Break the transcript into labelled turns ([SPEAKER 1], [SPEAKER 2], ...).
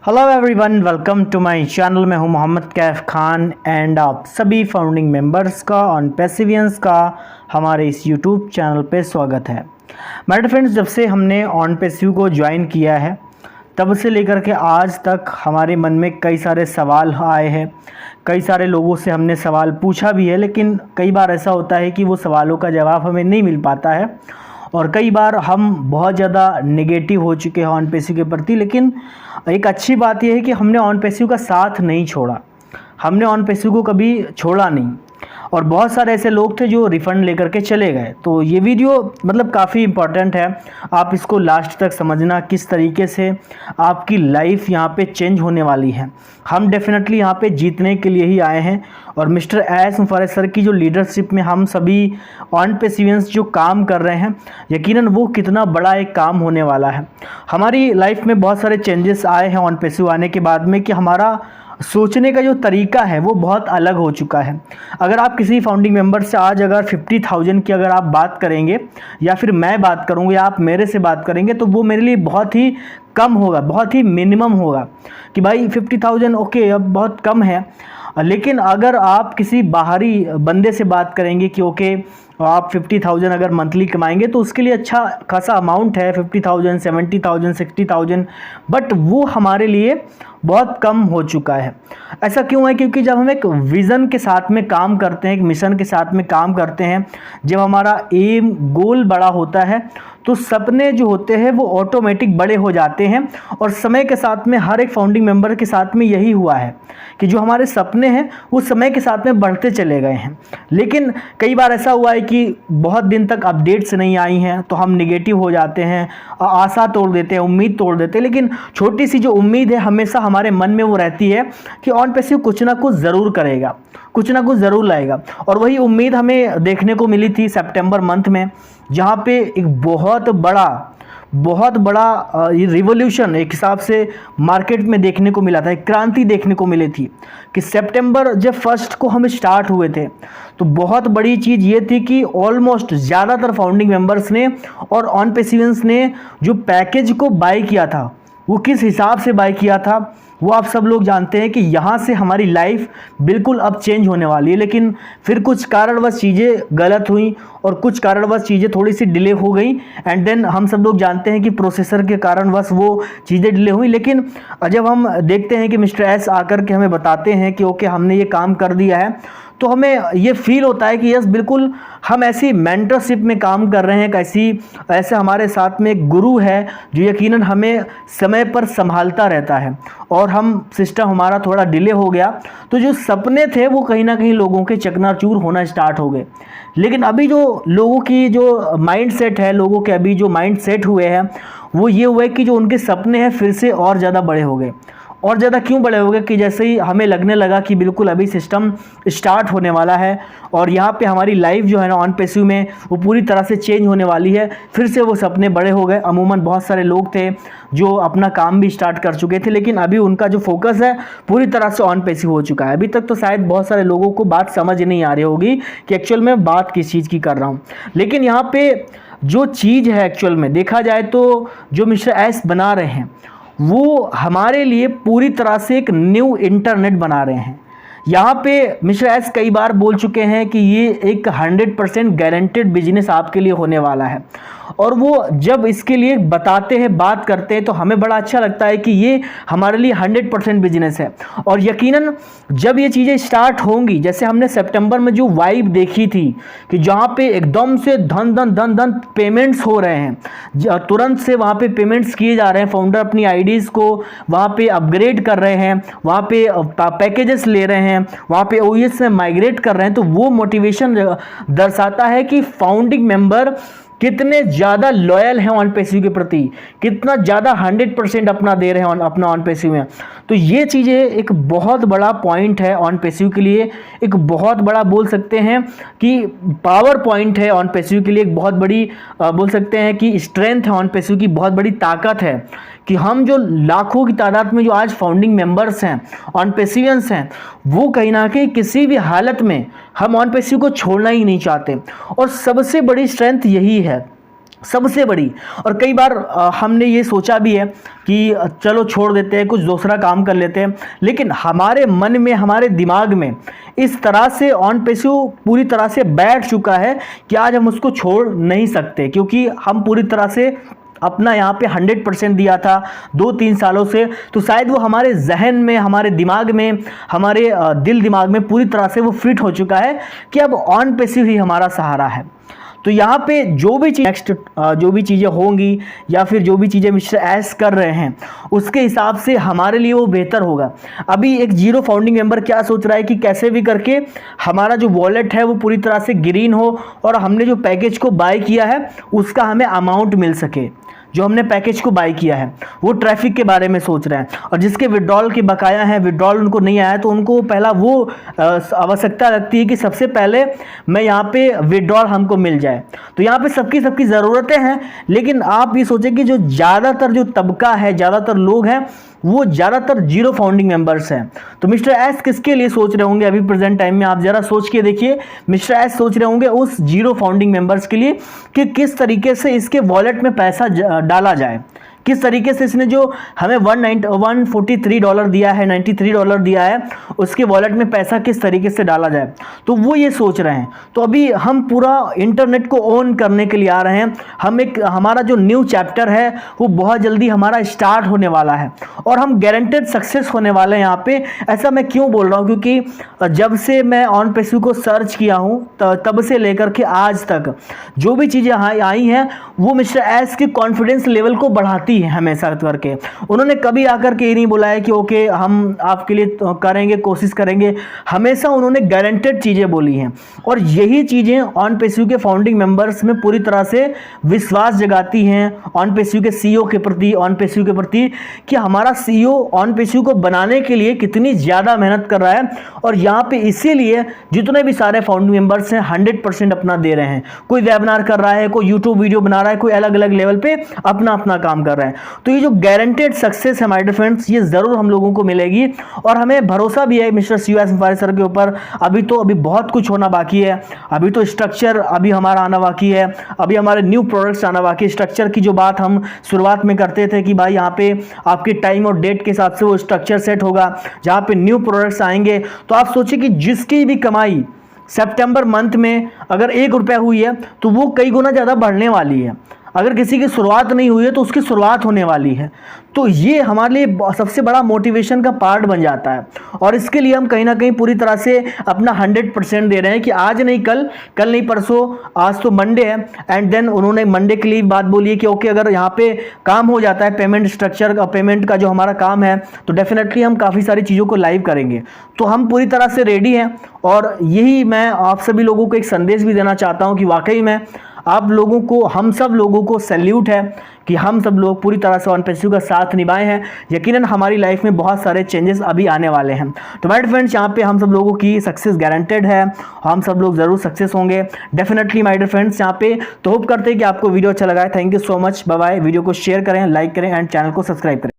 [SPEAKER 1] Hello everyone, welcome to my channel. मैं हूं Mohammad Kaif Khan and आप सभी फाउंडिंग मेंबर्स का ऑन पैसिवियंस का हमारे इस यूट्यूब चैनल पे स्वागत है। मेरे फ्रेंड्स, जब से हमने ऑन पैसिव को ज्वाइन किया है तब से लेकर के आज तक हमारे मन में कई सारे सवाल आए हैं। कई सारे लोगों से हमने सवाल पूछा भी है, लेकिन कई बार ऐसा होता है कि वो सवालों का जवाब हमें नहीं मिल पाता है और कई बार हम बहुत ज़्यादा नेगेटिव हो चुके हैं ऑन पैसिव के प्रति। लेकिन एक अच्छी बात यह है कि हमने ऑन पैसिव का साथ नहीं छोड़ा, हमने ऑन पैसिव को कभी छोड़ा नहीं और बहुत सारे ऐसे लोग थे जो रिफ़ंड लेकर के चले गए। तो ये वीडियो मतलब काफ़ी इम्पॉर्टेंट है, आप इसको लास्ट तक समझना किस तरीके से आपकी लाइफ यहाँ पे चेंज होने वाली है। हम डेफिनेटली यहाँ पे जीतने के लिए ही आए हैं और मिस्टर एस मुफारिस सर की जो लीडरशिप में हम सभी ऑन पैसिवियंस जो काम कर रहे हैं, यकीनन वो कितना बड़ा एक काम होने वाला है। हमारी लाइफ में बहुत सारे चेंजेस आए हैं ऑन पैसिव आने के बाद में कि हमारा सोचने का जो तरीका है वो बहुत अलग हो चुका है। अगर आप किसी फाउंडिंग मेंबर से आज अगर 50,000 की अगर आप बात करेंगे या फिर मैं बात करूँगा या आप मेरे से बात करेंगे तो वो मेरे लिए बहुत ही कम होगा, बहुत ही मिनिमम होगा कि भाई 50,000 ओके अब बहुत कम है। लेकिन अगर आप किसी बाहरी बंदे से बात करेंगे कि ओके आप 50,000 अगर मंथली कमाएंगे तो उसके लिए अच्छा खासा अमाउंट है, 50,000, 70,000, 60,000, बट वो हमारे लिए बहुत कम हो चुका है। ऐसा क्यों है? क्योंकि जब हम एक विज़न के साथ में काम करते हैं, एक मिशन के साथ में काम करते हैं, जब हमारा एम गोल बड़ा होता है तो सपने जो होते हैं वो ऑटोमेटिक बड़े हो जाते हैं। और समय के साथ में हर एक फाउंडिंग मेंबर के साथ में यही हुआ है कि जो हमारे सपने हैं वो समय के साथ में बढ़ते चले गए हैं। लेकिन कई बार ऐसा हुआ है कि बहुत दिन तक अपडेट्स नहीं आई हैं तो हम निगेटिव हो जाते हैं, आशा तोड़ देते हैं, उम्मीद तोड़ देते हैं। लेकिन छोटी सी जो उम्मीद है हमेशा हमारे मन में वो रहती है कि ऑन पैसिव कुछ ना कुछ ज़रूर करेगा, कुछ ना कुछ ज़रूर लाएगा। और वही उम्मीद हमें देखने को मिली थी सितंबर मंथ में, जहाँ पे एक बहुत बड़ा रिवॉल्यूशन एक हिसाब से मार्केट में देखने को मिला था, एक क्रांति देखने को मिली थी कि सितंबर जब 1 को हम स्टार्ट हुए थे तो बहुत बड़ी चीज़ ये थी कि ऑलमोस्ट ज़्यादातर फाउंडिंग मेंबर्स ने और ऑन पैसिवियंस ने जो पैकेज को बाय किया था वो किस हिसाब से बाय किया था वो आप सब लोग जानते हैं कि यहाँ से हमारी लाइफ बिल्कुल अब चेंज होने वाली है। लेकिन फिर कुछ कारणवश चीज़ें गलत हुई और कुछ कारणवश चीज़ें थोड़ी सी डिले हो गई एंड देन हम सब लोग जानते हैं कि प्रोसेसर के कारणवश वो चीज़ें डिले हुई। लेकिन जब हम देखते हैं कि मिस्टर एस आकर के हमें बताते हैं कि ओके हमने ये काम कर दिया है तो हमें ये फील होता है कि यस बिल्कुल हम ऐसी मेंटरशिप में काम कर रहे हैं, ऐसे हमारे साथ में एक गुरु है जो यकीनन हमें समय पर संभालता रहता है। और हम सिस्टम हमारा थोड़ा डिले हो गया तो जो सपने थे वो कहीं ना कहीं लोगों के चकनाचूर होना स्टार्ट हो गए। लेकिन अभी जो लोगों की जो माइंड सेट है, लोगों के अभी जो माइंड सेट हुए हैं वो ये हुआ है कि जो उनके सपने हैं फिर से और ज़्यादा बड़े हो गए। और ज़्यादा क्यों बड़े हो गए कि जैसे ही हमें लगने लगा कि बिल्कुल अभी सिस्टम स्टार्ट होने वाला है और यहाँ पे हमारी लाइफ जो है ना ऑन पैसिव में वो पूरी तरह से चेंज होने वाली है, फिर से वो सपने बड़े हो गए। अमूमन बहुत सारे लोग थे जो अपना काम भी स्टार्ट कर चुके थे, लेकिन अभी उनका जो फोकस है पूरी तरह से ऑन पैसिव हो चुका है। अभी तक तो शायद बहुत सारे लोगों को बात समझ नहीं आ रही होगी कि एक्चुअल में बात किस चीज़ की कर रहा हूँ। लेकिन यहाँ पे जो चीज़ है एक्चुअल में देखा जाए तो जो मिस्टर एस बना रहे हैं वो हमारे लिए पूरी तरह से एक न्यू इंटरनेट बना रहे हैं। यहाँ पे मिस्टर एस कई बार बोल चुके हैं कि ये एक 100% गारंटेड बिजनेस आपके लिए होने वाला है और वो जब इसके लिए बताते हैं, बात करते हैं तो हमें बड़ा अच्छा लगता है कि ये हमारे लिए 100% बिजनेस है। और यकीनन जब ये चीज़ें स्टार्ट होंगी, जैसे हमने सितंबर में जो वाइब देखी थी कि जहाँ पे एकदम से धन धन धन धन पेमेंट्स हो रहे हैं, तुरंत से वहाँ पे पेमेंट्स किए जा रहे हैं, फाउंडर अपनी आईडीज़ को वहाँ पे अपग्रेड कर रहे हैं, वहाँ पे पैकेजेस ले रहे हैं, वहाँ पे ओएस में माइग्रेट कर रहे हैं, तो वो मोटिवेशन दर्शाता है कि फाउंडिंग मेंबर कितने ज़्यादा लॉयल हैं ऑन पैसिव के प्रति, कितना ज़्यादा 100% अपना दे रहे हैं अपना ऑन पैसिव में। तो ये चीज़ें एक बहुत बड़ा पॉइंट है ऑन पैसिव के लिए, एक बहुत बड़ा बोल सकते हैं कि पावर पॉइंट है ऑन पैसिव के लिए, एक बहुत बड़ी बोल सकते हैं कि स्ट्रेंथ है ऑन पैसिव की, बहुत बड़ी ताकत है कि हम जो लाखों की तादाद में जो आज फाउंडिंग मेंबर्स हैं, ऑन पैसिवियंस हैं, वो कहीं ना कहीं किसी भी हालत में हम ऑन पैसिव को छोड़ना ही नहीं चाहते। और सबसे बड़ी स्ट्रेंथ यही है सबसे बड़ी। और कई बार हमने ये सोचा भी है कि चलो छोड़ देते हैं, कुछ दूसरा काम कर लेते हैं, लेकिन हमारे मन में, हमारे दिमाग में इस तरह से ऑन पैसिव पूरी तरह से बैठ चुका है कि आज हम उसको छोड़ नहीं सकते, क्योंकि हम पूरी तरह से अपना यहाँ पे 100% दिया था 2-3 सालों से। तो शायद वो हमारे जहन में, हमारे दिमाग में, हमारे दिल दिमाग में पूरी तरह से वो फिट हो चुका है कि अब ऑन पैसिव ही हमारा सहारा है। तो यहाँ पे जो भी चीज़ नेक्स्ट जो भी चीज़ें होंगी या फिर जो भी चीज़ें मिस्टर एस कर रहे हैं उसके हिसाब से हमारे लिए वो बेहतर होगा। अभी एक जीरो फाउंडिंग मेंबर क्या सोच रहा है कि कैसे भी करके हमारा जो वॉलेट है वो पूरी तरह से ग्रीन हो और हमने जो पैकेज को बाय किया है उसका हमें अमाउंट मिल सके, जो हमने पैकेज को बाय किया है। वो ट्रैफिक के बारे में सोच रहे हैं, और जिसके विड्रॉल के बकाया हैं, विड्रॉल उनको नहीं आया, तो उनको पहला वो आवश्यकता लगती है कि सबसे पहले मैं यहाँ पे विड्रॉल हमको मिल जाए। तो यहाँ पे सबकी ज़रूरतें हैं, लेकिन आप ये सोचें कि जो ज़्यादातर जो तबका है, ज़्यादातर लोग हैं, वो ज़्यादातर जीरो फाउंडिंग मेंबर्स हैं। तो मिस्टर एस किसके लिए सोच रहे होंगे अभी प्रेजेंट टाइम में? आप ज़रा सोच के देखिए। मिस्टर एस सोच रहे होंगे उस जीरो फाउंडिंग मेंबर्स के लिए कि किस तरीके से इसके वॉलेट में पैसा डाला जाए, किस तरीके से इसने जो हमें $143 दिया है, $93 दिया है, उसके वॉलेट में पैसा किस तरीके से डाला जाए। तो वो ये सोच रहे हैं। तो अभी हम पूरा इंटरनेट को ऑन करने के लिए आ रहे हैं। हमारा जो न्यू चैप्टर है वो बहुत जल्दी हमारा स्टार्ट होने वाला है और हम गारंटेड सक्सेस होने वाले हैं यहाँ पे। ऐसा मैं क्यों बोल रहा हूँ? क्योंकि जब से मैं ऑन पैसिव को सर्च किया हूँ तब से लेकर के आज तक जो भी चीज़ें आई हैं वो मिस्टर एस के कॉन्फिडेंस लेवल को बढ़ाती है हमेशा करके। उन्होंने कभी आकर के ये नहीं बोला है कि ओके हम आपके लिए करेंगे, कोशिश करेंगे। हमेशा उन्होंने गारंटेड चीज़ें बोली हैं और यही चीज़ें ऑन पैसिव के फाउंडिंग मेंबर्स में पूरी तरह से विश्वास जगाती हैं ऑन पैसिव के सीईओ के प्रति, ऑन पैसिव के प्रति, कि हमारा सीईओ ऑन पैसिव को बनाने के लिए कितनी ज़्यादा मेहनत कर रहा है। और यहाँ पे इसीलिए जितने भी सारे फाउंडिंग मेंबर्स हैं 100% अपना दे रहे हैं। कोई वेबिनार कर रहा है, कोई यूट्यूब वीडियो बना रहा है, कोई अलग अलग लेवल पे अपना अपना काम कर रहा है। तो ये जो गारंटेड सक्सेस है माय डियर फ्रेंड्स, ये जरूर हम लोगों को मिलेगी और हमें भरोसा भी है मिस्टर सीईओ मुफारिस सर के ऊपर। अभी बहुत कुछ होना बाकी है। अभी तो स्ट्रक्चर अभी हमारा आना बाकी है, अभी हमारे न्यू प्रोडक्ट्स आना बाकी है। स्ट्रक्चर की जो बात हम शुरुआत में करते थे कि भाई यहाँ पे आपके टाइम और डेट के हिसाब से वो स्ट्रक्चर सेट होगा, जहाँ पे न्यू प्रोडक्ट्स आएंगे। तो आप सोचिए कि जिसकी भी कमाई सितंबर मंथ में अगर ₹1 हुई है तो वो कई गुना ज़्यादा बढ़ने वाली है। अगर किसी की शुरुआत नहीं हुई है तो उसकी शुरुआत होने वाली है। तो ये हमारे लिए सबसे बड़ा मोटिवेशन का पार्ट बन जाता है और इसके लिए हम कहीं ना कहीं पूरी तरह से अपना 100% दे रहे हैं कि आज नहीं कल नहीं परसों, आज तो मंडे है। एंड देन उन्होंने मंडे के लिए बात बोली है कि ओके अगर यहाँ पे काम हो जाता है पेमेंट स्ट्रक्चर का, पेमेंट का जो हमारा काम है, तो डेफिनेटली हम काफ़ी सारी चीज़ों को लाइव करेंगे। तो हम पूरी तरह से रेडी हैं और यही मैं आप सभी लोगों को एक संदेश भी देना चाहता हूँ कि वाकई में आप लोगों को, हम सब लोगों को सैल्यूट है कि हम सब लोग पूरी तरह से ऑन पैसिव का साथ निभाए हैं। यकीनन हमारी लाइफ में बहुत सारे चेंजेस अभी आने वाले हैं। तो माय फ्रेंड्स, यहाँ पे हम सब लोगों की सक्सेस गारंटेड है, हम सब लोग ज़रूर सक्सेस होंगे डेफिनेटली माय डियर फ्रेंड्स यहाँ पे। तो होप करते हैं कि आपको वीडियो अच्छा लगा है। Thank you so much, bye bye. Video को शेयर करें, लाइक करें एंड चैनल को सब्सक्राइब करें।